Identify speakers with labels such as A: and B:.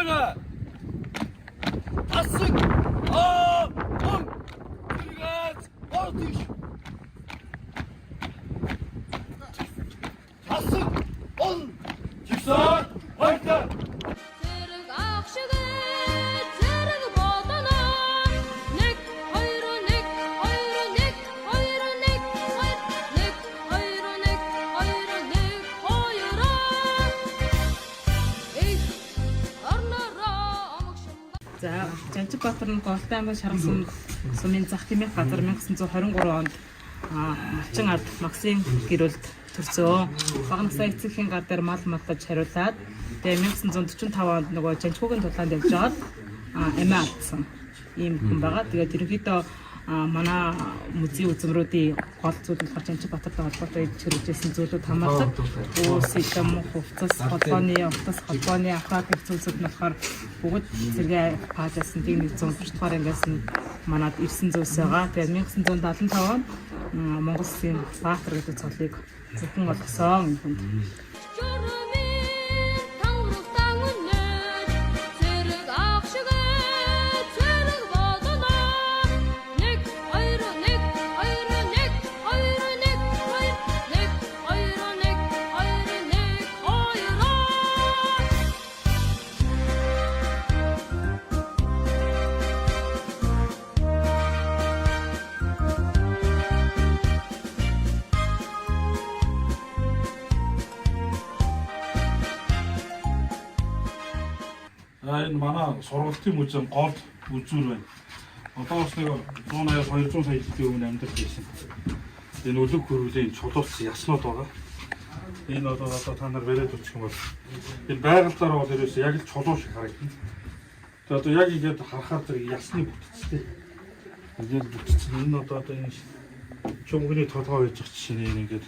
A: Sonra asık on Kırgaz atış asık on Çıksan hayta
B: За, Жанжибаатарын Голтой аймаг Шаргасан сумын зах хэмээх газар 1923 онд малчин ард Максим гэрүүлд төрсөн. Бага насаа эцэгхийн гар дээр мал матлаж хариулаад тэгээ 1945 онд нөгөө Жанжгуугийн тулаанд явж байгаад амиа алдсан. Ийм хүн байгаа. Тэгээд ерөнхийдөө манай музей үзмрүүдийн гол зүйл болохоор Жанжибаатартай холбоотой хэрэгжүүлсэн зүйлүүд хамаардаг. Уус, идэм, хувцас, холбооны ахаад зүйлсүүд нь болохоор бүгд зэрэг паажсан тийм 130 дугаар ангиас нь манад ирсэн зүйлс байгаа. Тэгээд 1975 онд Монгол Улсын Баатар гэдэг цолыг зөвхөн олгосон юм хүнд.
C: Энэ манай сургалтын музейн гол үзүүр байна. Одоо бас нэг 180-200 сая жилийн өмнө амьдарч байсан. Энэ өлөг хөрвөлийн чулуурсан яснууд байгаа. Энэ одоо та нар бариад үчих юм бол энэ байгальтаар бол ерөөсөө яг л чулуу шиг харагдана. Тэгээ одоо яг ингэж харахаар зэрэг ясны бүтцтэй. Яг бүтцэн энэ одоо энэ чөнгөний толгой байж байгаа чинь энэ ингэж